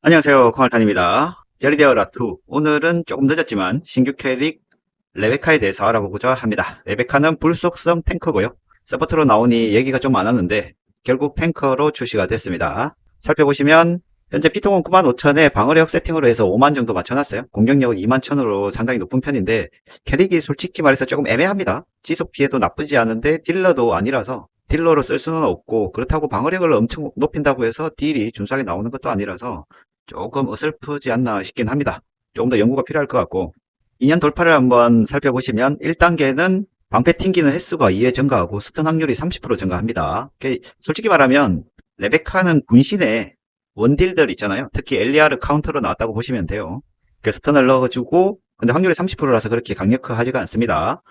안녕하세요. 콩알탄입니다. 야리데어 라투. 오늘은 조금 늦었지만 신규 캐릭 레베카에 대해서 알아보고자 합니다. 레베카는 불속성 탱커고요. 서포트로 나오니 얘기가 좀 많았는데 결국 탱커로 출시가 됐습니다. 살펴보시면 현재 피통은 95,000에 방어력 세팅으로 해서 5만 정도 맞춰놨어요. 공격력은 21,000으로 상당히 높은 편인데 캐릭이 솔직히 말해서 조금 애매합니다. 지속 피해도 나쁘지 않은데 딜러도 아니라서 딜러로 쓸 수는 없고, 그렇다고 방어력을 엄청 높인다고 해서 딜이 준수하게 나오는 것도 아니라서 조금 어설프지 않나 싶긴 합니다. 조금 더 연구가 필요할 것 같고, 2년 돌파를 한번 살펴보시면 1단계는 방패 튕기는 횟수가 2회 증가하고 스턴 확률이 30% 증가합니다. 솔직히 말하면 레베카는 군신에 원딜들 있잖아요. 특히 엘리아르 카운터로 나왔다고 보시면 돼요. 스턴을 넣어주고, 근데 확률이 30%라서 그렇게 강력하지가 않습니다.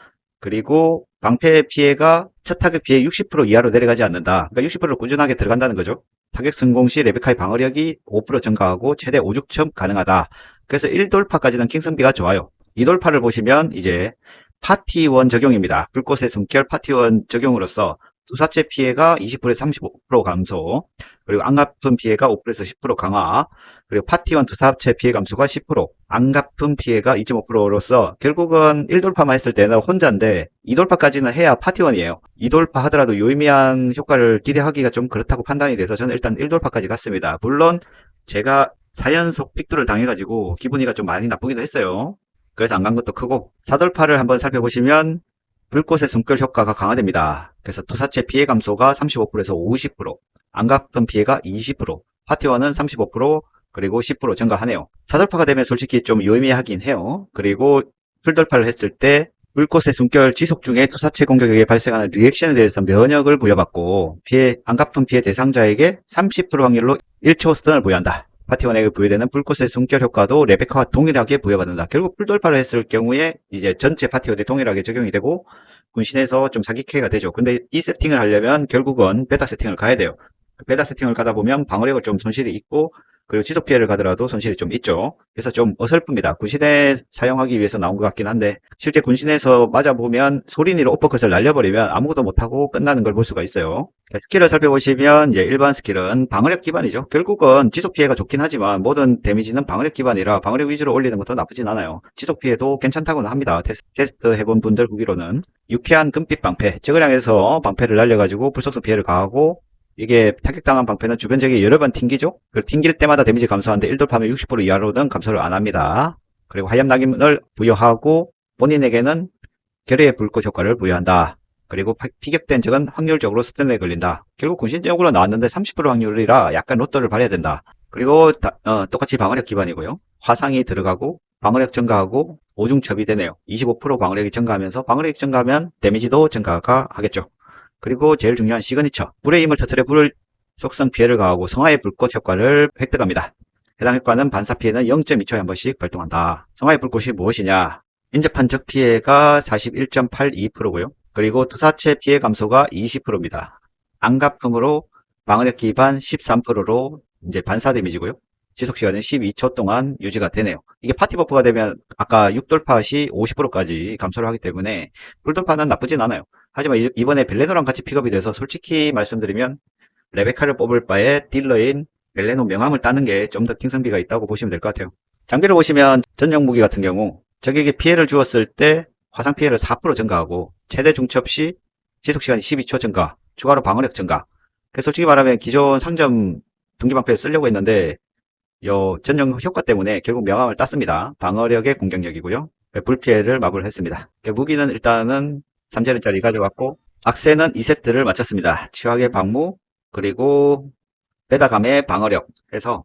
그리고 방패 피해가 첫 타격 피해 60% 이하로 내려가지 않는다. 그러니까 60%로 꾸준하게 들어간다는 거죠. 타격 성공 시 레베카의 방어력이 5% 증가하고 최대 5죽첨 가능하다. 그래서 1돌파까지는 킹성비가 좋아요. 2돌파를 보시면 이제 파티원 적용입니다. 불꽃의 숨결 파티원 적용으로써 투사체 피해가 20%에서 35% 감소, 그리고 안갚은 피해가 5%에서 10% 강화, 그리고 파티원 투사체 피해 감소가 10%, 안갚은 피해가 2.5%로서 결국은 1돌파만 했을 때는 혼자인데 2돌파까지는 해야 파티원이에요. 2돌파 하더라도 유의미한 효과를 기대하기가 좀 그렇다고 판단이 돼서 저는 일단 1돌파까지 갔습니다. 물론 제가 4연속 픽도를 당해가지고 기분이가 좀 많이 나쁘기도 했어요. 그래서 안 간 것도 크고, 4돌파를 한번 살펴보시면 불꽃의 숨결 효과가 강화됩니다. 그래서 투사체 피해 감소가 35%에서 50%, 안갚은 피해가 20%, 파티원은 35%, 그리고 10% 증가하네요. 4돌파가 되면 솔직히 좀 유의미하긴 해요. 그리고 풀돌파를 했을 때 불꽃의 숨결 지속 중에 투사체 공격에게 발생하는 리액션에 대해서 면역을 부여받고 안갚은 피해 대상자에게 30% 확률로 1초 스턴을 부여한다. 파티원에게 부여되는 불꽃의 숨결 효과도 레베카와 동일하게 부여받는다. 결국 풀돌파를 했을 경우에 이제 전체 파티원에 동일하게 적용이 되고 군신에서 좀 사기캐가 되죠. 근데 이 세팅을 하려면 결국은 베타 세팅을 가야 돼요. 베타 세팅을 가다 보면 방어력을 좀 손실이 있고, 그리고 지속 피해를 가더라도 손실이 좀 있죠. 그래서 좀 어설픕니다. 군신에 사용하기 위해서 나온 것 같긴 한데, 실제 군신에서 맞아보면 소린이로 오퍼컷을 날려버리면 아무것도 못하고 끝나는 걸 볼 수가 있어요. 스킬을 살펴보시면 이제 일반 스킬은 방어력 기반이죠. 결국은 지속 피해가 좋긴 하지만 모든 데미지는 방어력 기반이라 방어력 위주로 올리는 것도 나쁘진 않아요. 지속 피해도 괜찮다고는 합니다. 테스트 해본 분들 후기로는. 유쾌한 금빛 방패, 적을 향해서 방패를 날려가지고 불속성 피해를 가하고, 이게 타격당한 방패는 주변 적이 여러 번 튕기죠? 그 튕길 때마다 데미지 감소하는데 1돌파면 60% 이하로는 감소를 안 합니다. 그리고 화염 낙인을 부여하고 본인에게는 결의의 불꽃 효과를 부여한다. 그리고 피격된 적은 확률적으로 스턴에 걸린다. 결국 군신적으로 나왔는데 30% 확률이라 약간 로또를 발해야 된다. 그리고 똑같이 방어력 기반이고요. 화상이 들어가고 방어력 증가하고 오중첩이 되네요. 25% 방어력이 증가하면서 방어력이 증가하면 데미지도 증가가 하겠죠. 그리고 제일 중요한 시그니처. 불의 힘을 터뜨려 불 속성 피해를 가하고 성화의 불꽃 효과를 획득합니다. 해당 효과는 반사 피해는 0.2초에 한 번씩 발동한다. 성화의 불꽃이 무엇이냐? 인접한 적 피해가 41.82%고요. 그리고 투사체 피해 감소가 20%입니다. 안갚음으로 방어력 기반 13%로 이제 반사 데미지고요. 지속 시간은 12초 동안 유지가 되네요. 이게 파티 버프가 되면 아까 6돌파 시 50%까지 감소를 하기 때문에 풀돌파는 나쁘진 않아요. 하지만 이번에 벨레노랑 같이 픽업이 돼서 솔직히 말씀드리면 레베카를 뽑을 바에 딜러인 벨레노 명함을 따는 게 좀 더 킹성비가 있다고 보시면 될 것 같아요. 장비를 보시면 전용 무기 같은 경우 적에게 피해를 주었을 때 화상 피해를 4% 증가하고 최대 중첩 시 지속 시간이 12초 증가, 추가로 방어력 증가. 그래서 솔직히 말하면 기존 상점 둔기방패를 쓰려고 했는데 요 전용 효과 때문에 결국 명함을 땄습니다. 방어력의 공격력이고요. 불피해를 마블 했습니다. 무기는 일단은 3제렌짜리 가져왔고, 악세는 2세트를 마쳤습니다. 치확의 방무, 그리고 베다감의 방어력 해서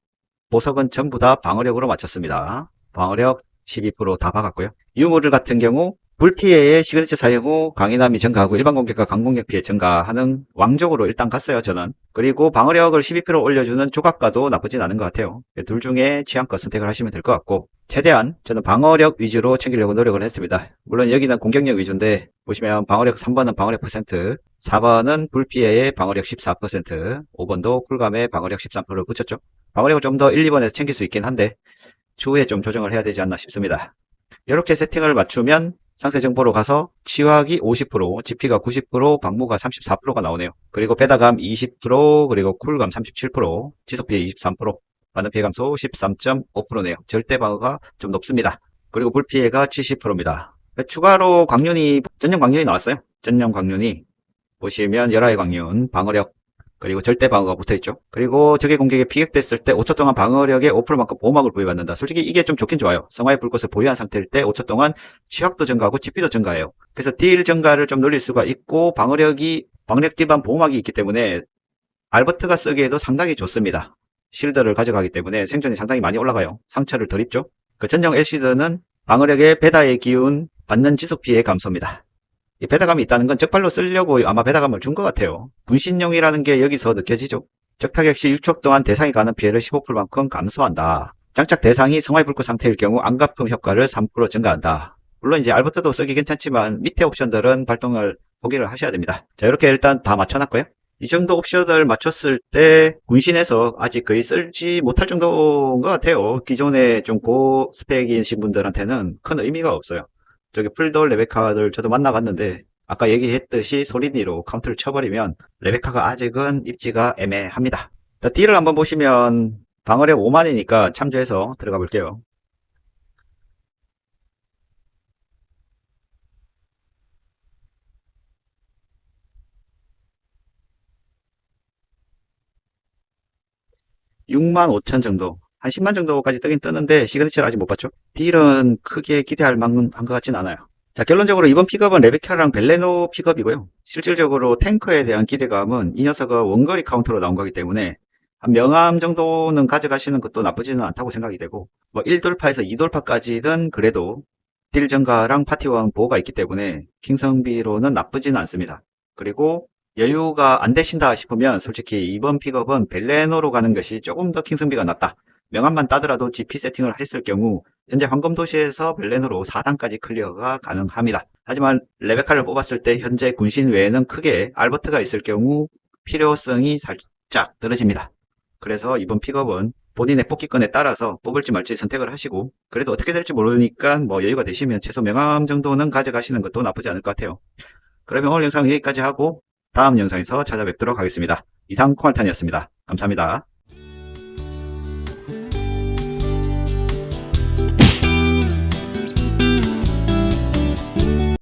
보석은 전부 다 방어력으로 마쳤습니다. 방어력 12%다 박았고요. 유물을 같은 경우 불피해의 시그니처 사용 후 강인함이 증가하고 일반 공격과 강공격 피해 증가하는 왕족으로 일단 갔어요, 저는. 그리고 방어력을 12% 올려주는 조각가도 나쁘진 않은 것 같아요. 둘 중에 취향껏 선택을 하시면 될 것 같고, 최대한 저는 방어력 위주로 챙기려고 노력을 했습니다. 물론 여기는 공격력 위주인데 보시면 방어력 3번은 방어력 %, 4번은 불피해의 방어력 14%, 5번도 쿨감의 방어력 13%를 붙였죠. 방어력을 좀 더 1, 2번에서 챙길 수 있긴 한데 추후에 좀 조정을 해야 되지 않나 싶습니다. 이렇게 세팅을 맞추면 상세 정보로 가서 치확이 50%, 지피가 90%, 방무가 34%가 나오네요. 그리고 베다감 20%, 그리고 쿨감 37%, 지속피해 23%. 반응 피해 감소 13.5%네요. 절대 방어가 좀 높습니다. 그리고 불피해가 70%입니다. 추가로 광륜이, 전용 광륜이 나왔어요. 전용 광륜이 보시면 열화의 광륜, 방어력, 그리고 절대 방어가 붙어있죠. 그리고 적의 공격에 피격됐을 때 5초 동안 방어력의 5%만큼 보호막을 부여받는다. 솔직히 이게 좀 좋긴 좋아요. 성화의 불꽃을 보유한 상태일 때 5초 동안 취약도 증가하고 GP도 증가해요. 그래서 딜 증가를 좀 늘릴 수가 있고, 방어력 기반 보호막이 있기 때문에 알버트가 쓰기에도 상당히 좋습니다. 실드를 가져가기 때문에 생존이 상당히 많이 올라가요. 상처를 덜 입죠. 그 전용 엘시드는 방어력의 베다의 기운, 받는 지속 피해 감소입니다. 이 베다감이 있다는 건 적발로 쓰려고 아마 베다감을 준 것 같아요. 분신용이라는 게 여기서 느껴지죠. 적타격 시 6초 동안 대상이 가는 피해를 15%만큼 감소한다. 장착 대상이 성화의 불꽃 상태일 경우 안가품 효과를 3% 증가한다. 물론 이제 알버트도 쓰기 괜찮지만 밑에 옵션들은 발동을 포기를 하셔야 됩니다. 자, 이렇게 일단 다 맞춰놨고요. 이 정도 옵션을 맞췄을 때 군신에서 아직 거의 쓸지 못할 정도인 것 같아요. 기존에 좀 고스펙이신 분들한테는 큰 의미가 없어요. 저기 풀돌 레베카를 저도 만나봤는데 아까 얘기했듯이 소리니로 카운트를 쳐버리면 레베카가 아직은 입지가 애매합니다. 자, 딜을 한번 보시면 방어력 5만이니까 참조해서 들어가 볼게요. (6만 5천) 정도, 한 10만 정도까지 뜨긴 뜨는데 시그니처를 아직 못 봤죠. 딜은 크게 기대할 만큼 한 것 같진 않아요. 자, 결론적으로 이번 픽업은 레베카랑 벨레노 픽업이고요. 실질적으로 탱커에 대한 기대감은 이 녀석은 원거리 카운터로 나온 거기 때문에 한 명암 정도는 가져가시는 것도 나쁘지는 않다고 생각이 되고, 뭐 1돌파에서 2돌파까지는 그래도 딜 증가랑 파티원 보호가 있기 때문에 킹성비로는 나쁘지는 않습니다. 그리고 여유가 안 되신다 싶으면 솔직히 이번 픽업은 벨레노로 가는 것이 조금 더 킹성비가 낫다. 명암만 따더라도 GP 세팅을 했을 경우 현재 황금도시에서 벨레노로 4단까지 클리어가 가능합니다. 하지만 레베카를 뽑았을 때 현재 군신 외에는 크게 알버트가 있을 경우 필요성이 살짝 떨어집니다. 그래서 이번 픽업은 본인의 뽑기권에 따라서 뽑을지 말지 선택을 하시고, 그래도 어떻게 될지 모르니까 뭐 여유가 되시면 최소 명암 정도는 가져가시는 것도 나쁘지 않을 것 같아요. 그러면 오늘 영상 여기까지 하고 다음 영상에서 찾아뵙도록 하겠습니다. 이상 콩알탄이었습니다. 감사합니다.